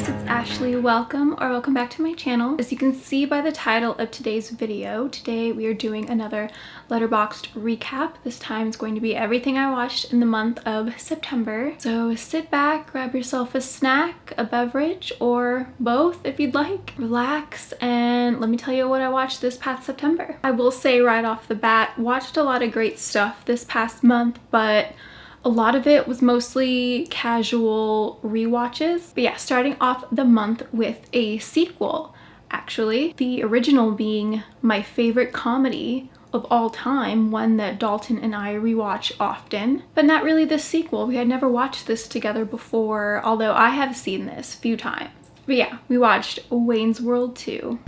guys, it's Ashley. Welcome back to my channel. As you can see by the title of today's video, today we are doing another Letterboxd recap. This time it's going to be everything I watched in the month of September. So sit back, grab yourself a snack, a beverage, or both if you'd like. Relax and let me tell you what I watched this past September. I will say right off the bat, watched a lot of great stuff this past month, but a lot of it was mostly casual rewatches. But yeah, starting off the month with a sequel, actually. The original being my favorite comedy of all time, one that Dalton and I rewatch often, but not really this sequel. We had never watched this together before, although I have seen this a few times. But yeah, we watched Wayne's World 2.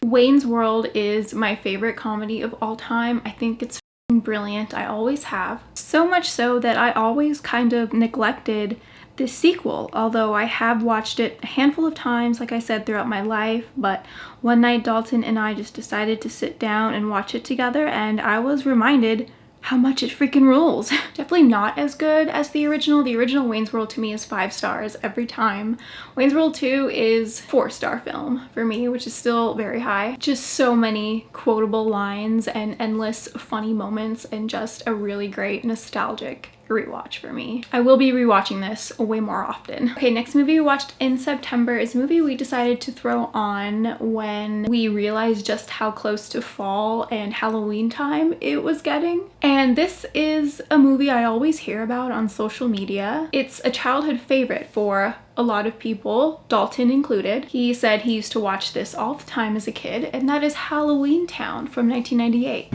Wayne's World is my favorite comedy of all time. I think it's brilliant. I always have. So much so that I always kind of neglected this sequel, although I have watched it a handful of times, like I said, throughout my life. But one night Dalton and I just decided to sit down and watch it together, and I was reminded how much it freaking rules. Definitely not as good as the original. The original Wayne's World to me is 5 stars every time. Wayne's World 2 is 4-star film for me, which is still very high. Just so many quotable lines and endless funny moments and just a really great nostalgic rewatch for me. I will be rewatching this way more often. Okay, next movie we watched in September is a movie we decided to throw on when we realized just how close to fall and Halloween time it was getting. And this is a movie I always hear about on social media. It's a childhood favorite for a lot of people, Dalton included. He said he used to watch this all the time as a kid, and that is Halloweentown from 1998.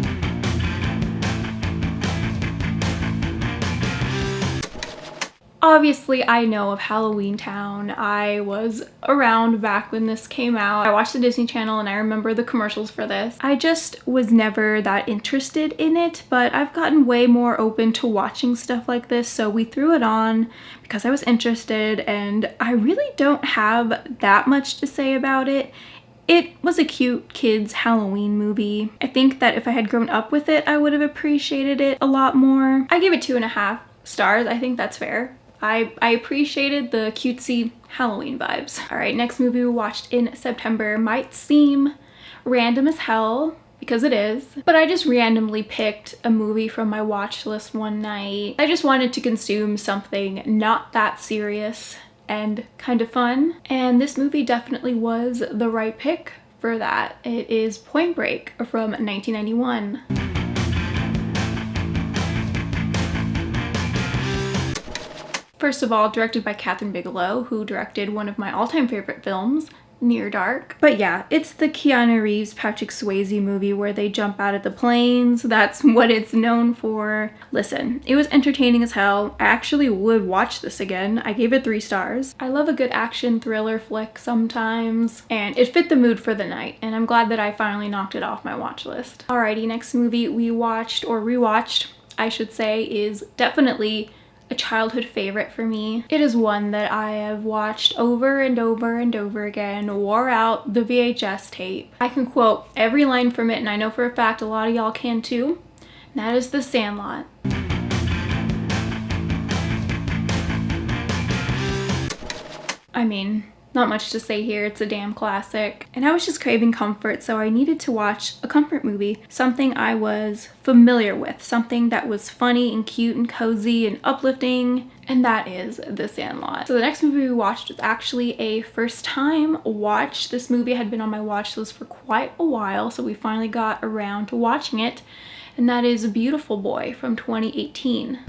Obviously, I know of Halloweentown. I was around back when this came out. I watched the Disney Channel and I remember the commercials for this. I just was never that interested in it, but I've gotten way more open to watching stuff like this, so we threw it on because I was interested, and I really don't have that much to say about it. It was a cute kids Halloween movie. I think that if I had grown up with it, I would have appreciated it a lot more. I gave it 2.5 stars. I think that's fair. I appreciated the cutesy Halloween vibes. All right, next movie we watched in September might seem random as hell, because it is, but I just randomly picked a movie from my watch list one night. I just wanted to consume something not that serious and kind of fun, and this movie definitely was the right pick for that. It is Point Break from 1991. First of all, directed by Kathryn Bigelow, who directed one of my all-time favorite films, Near Dark. But yeah, it's the Keanu Reeves, Patrick Swayze movie where they jump out of the planes. That's what it's known for. Listen, it was entertaining as hell. I actually would watch this again. I gave it 3 stars. I love a good action thriller flick sometimes, and it fit the mood for the night, and I'm glad that I finally knocked it off my watch list. Alrighty, next movie we watched, or rewatched, I should say, is definitely a childhood favorite for me. It is one that I have watched over and over and over again, wore out the VHS tape. I can quote every line from it, and I know for a fact a lot of y'all can too. And that is The Sandlot. I mean, not much to say here, it's a damn classic. And I was just craving comfort, so I needed to watch a comfort movie, something I was familiar with, something that was funny and cute and cozy and uplifting, and that is The Sandlot. So the next movie we watched was actually a first time watch. This movie had been on my watch list for quite a while, so we finally got around to watching it, and that is Beautiful Boy from 2018.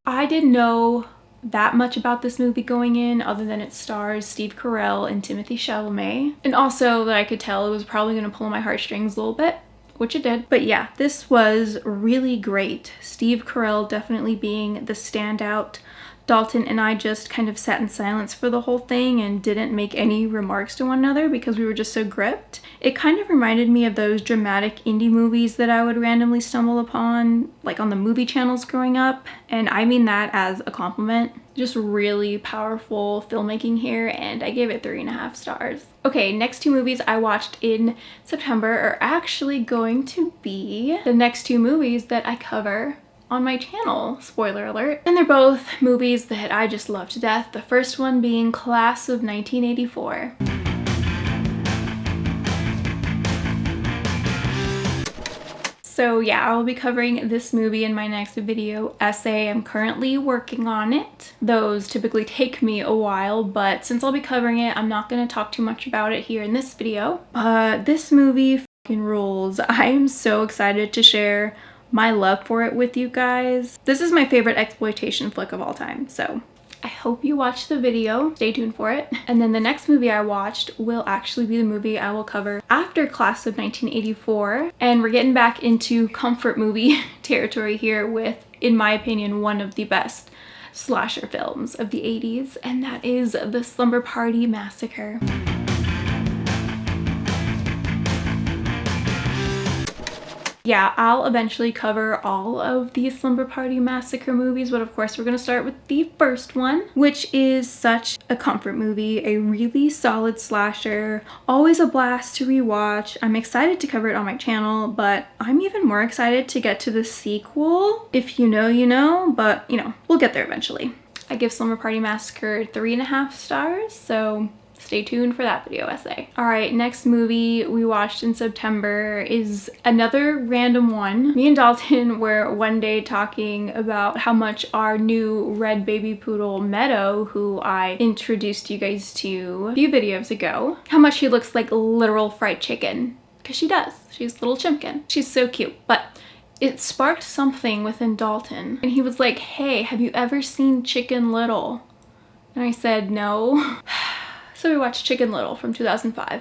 I didn't know that much about this movie going in, other than it stars Steve Carell and Timothée Chalamet, and also that I could tell it was probably going to pull my heartstrings a little bit, which it did. But yeah, this was really great. Steve Carell definitely being the standout Dalton and I just kind of sat in silence for the whole thing and didn't make any remarks to one another because we were just so gripped. It kind of reminded me of those dramatic indie movies that I would randomly stumble upon, like on the movie channels growing up, and I mean that as a compliment. Just really powerful filmmaking here, and I gave it 3.5 stars. Okay, next 2 movies I watched in September are actually going to be the next 2 movies that I cover on my channel, spoiler alert. And they're both movies that I just love to death. The first one being Class of 1984. So yeah, I will be covering this movie in my next video essay. I'm currently working on it. Those typically take me a while, but since I'll be covering it, I'm not going to talk too much about it here in this video. But this movie fucking rules. I am so excited to share my love for it with you guys. This is my favorite exploitation flick of all time, so I hope you watch the video. Stay tuned for it. And then the next movie I watched will actually be the movie I will cover after Class of 1984. And we're getting back into comfort movie territory here with, in my opinion, one of the best slasher films of the 80s, and that is the Slumber Party Massacre. Yeah, I'll eventually cover all of the Slumber Party Massacre movies, but of course we're going to start with the first one, which is such a comfort movie, a really solid slasher, always a blast to rewatch. I'm excited to cover it on my channel, but I'm even more excited to get to the sequel. If you know, you know, but you know, we'll get there eventually. I give Slumber Party Massacre 3.5 stars, so stay tuned for that video essay. All right, next movie we watched in September is another random one. Me and Dalton were one day talking about how much our new red baby poodle Meadow, who I introduced you guys to a few videos ago, how much she looks like literal fried chicken. Because she does. She's a little chimkin. She's so cute. But it sparked something within Dalton. And he was like, hey, have you ever seen Chicken Little? And I said, no. So we watched Chicken Little from 2005.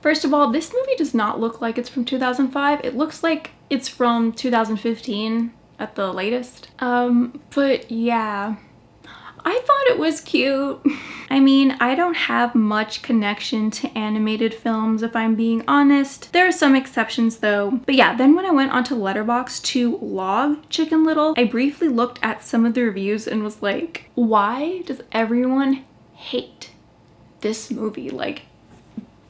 First of all, this movie does not look like it's from 2005. It looks like it's from 2015 at the latest. But yeah, I thought it was cute. I mean, I don't have much connection to animated films, if I'm being honest. There are some exceptions though. But yeah, then when I went onto Letterboxd to log Chicken Little, I briefly looked at some of the reviews and was like, why does everyone hate this movie? Like,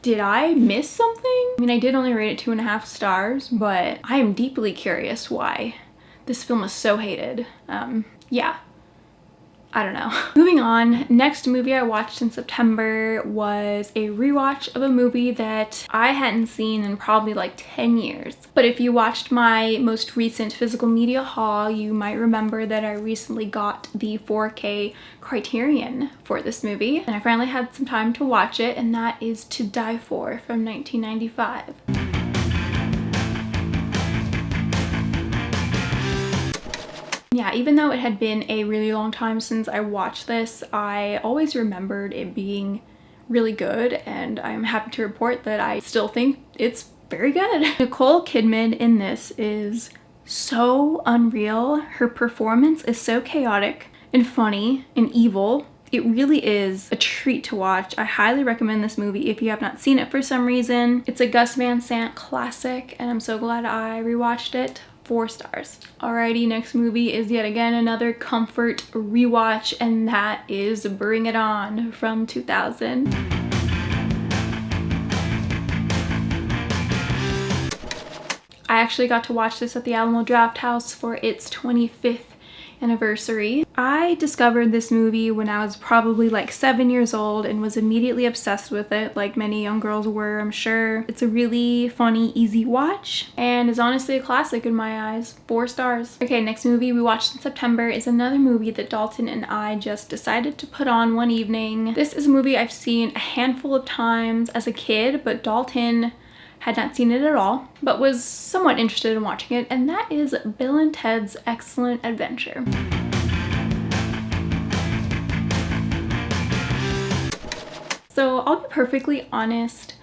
did I miss something? I mean, I did only rate it 2.5 stars, but I am deeply curious why this film is so hated. Yeah. I don't know. Moving on, next movie I watched in September was a rewatch of a movie that I hadn't seen in probably like 10 years. But if you watched my most recent physical media haul, you might remember that I recently got the 4K Criterion for this movie. And I finally had some time to watch it, and that is To Die For from 1995. Yeah, even though it had been a really long time since I watched this, I always remembered it being really good, and I'm happy to report that I still think it's very good. Nicole Kidman in this is so unreal. Her performance is so chaotic and funny and evil. It really is a treat to watch. I highly recommend this movie if you have not seen it for some reason. It's a Gus Van Sant classic, and I'm so glad I rewatched it. 4 stars. Alrighty, next movie is yet again another comfort rewatch, and that is Bring It On from 2000. I actually got to watch this at the Alamo Drafthouse for its 25th anniversary. I discovered this movie when I was probably like 7 years old and was immediately obsessed with it, like many young girls were, I'm sure. It's a really funny, easy watch, and is honestly a classic in my eyes. 4 stars. Okay, next movie we watched in September is another movie that Dalton and I just decided to put on one evening. This is a movie I've seen a handful of times as a kid, but Dalton had not seen it at all, but was somewhat interested in watching it, and that is Bill and Ted's Excellent Adventure. So I'll be perfectly honest,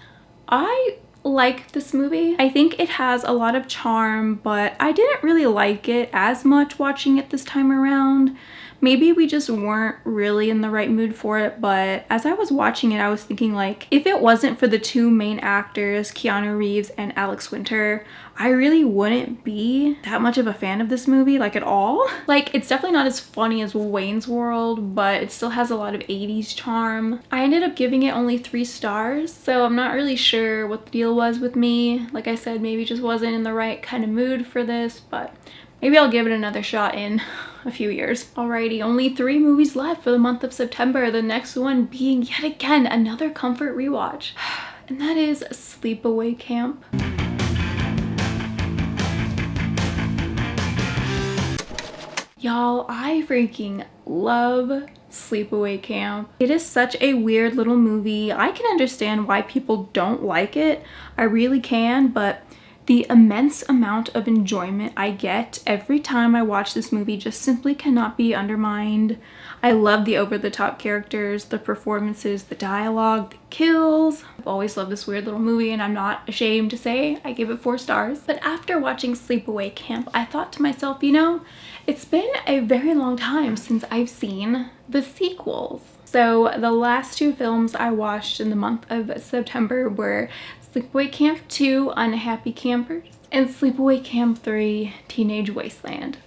I like this movie. I think it has a lot of charm, but I didn't really like it as much watching it this time around. Maybe we just weren't really in the right mood for it, but as I was watching it, I was thinking like, if it wasn't for the two main actors, Keanu Reeves and Alex Winter, I really wouldn't be that much of a fan of this movie, like at all. Like, it's definitely not as funny as Wayne's World, but it still has a lot of 80s charm. I ended up giving it only 3 stars, so I'm not really sure what the deal was with me. Like I said, maybe just wasn't in the right kind of mood for this, but maybe I'll give it another shot in a few years. Alrighty, only 3 movies left for the month of September. The next one being yet again another comfort rewatch. And that is Sleepaway Camp. Y'all, I freaking love Sleepaway Camp. It is such a weird little movie. I can understand why people don't like it. I really can, but the immense amount of enjoyment I get every time I watch this movie just simply cannot be undermined. I love the over-the-top characters, the performances, the dialogue, the kills. I've always loved this weird little movie, and I'm not ashamed to say I give it 4 stars. But after watching Sleepaway Camp, I thought to myself, you know, it's been a very long time since I've seen the sequels. So the last 2 films I watched in the month of September were Sleepaway Camp 2, Unhappy Campers, and Sleepaway Camp 3, Teenage Wasteland.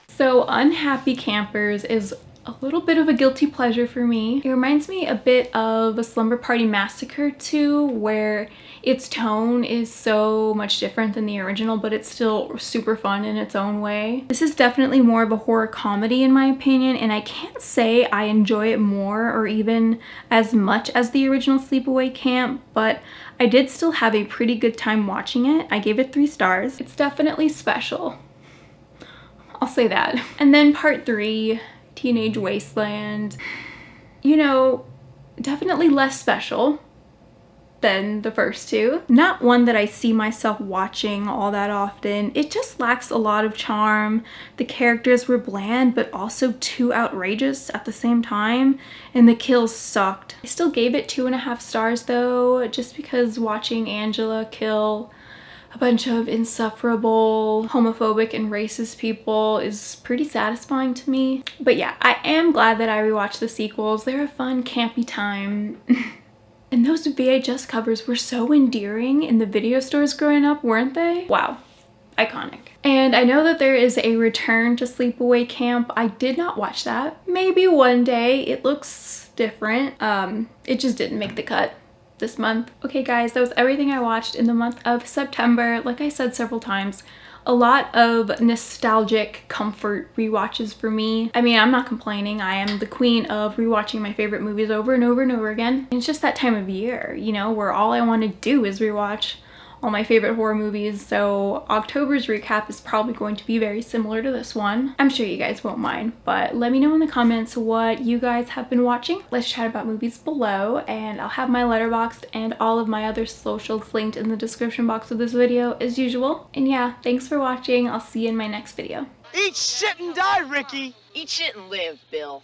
So Unhappy Campers is a little bit of a guilty pleasure for me. It reminds me a bit of a Slumber Party Massacre 2, where its tone is so much different than the original, but it's still super fun in its own way. This is definitely more of a horror comedy in my opinion, and I can't say I enjoy it more or even as much as the original Sleepaway Camp, but I did still have a pretty good time watching it. I gave it 3 stars. It's definitely special. I'll say that. And then part 3, Teenage Wasteland, you know, definitely less special than the first 2. Not one that I see myself watching all that often. It just lacks a lot of charm. The characters were bland but also too outrageous at the same time, and the kills sucked. I still gave it 2.5 stars though, just because watching Angela kill a bunch of insufferable, homophobic, and racist people is pretty satisfying to me. But yeah, I am glad that I rewatched the sequels. They're a fun, campy time. And those VHS covers were so endearing in the video stores growing up, weren't they? Wow, iconic. And I know that there is a return to Sleepaway Camp. I did not watch that. Maybe one day. It looks different. It just didn't make the cut this month. Okay guys, that was everything I watched in the month of September. Like I said several times, a lot of nostalgic comfort rewatches for me. I mean, I'm not complaining. I am the queen of rewatching my favorite movies over and over and over again. And it's just that time of year, you know, where all I want to do is rewatch all my favorite horror movies. So October's recap is probably going to be very similar to this one. I'm sure you guys won't mind, but let me know in the comments what you guys have been watching. Let's chat about movies below, and I'll have my Letterboxd and all of my other socials linked in the description box of this video as usual. And yeah, thanks for watching. I'll see you in my next video. Eat shit and die, Ricky! Eat shit and live, Bill.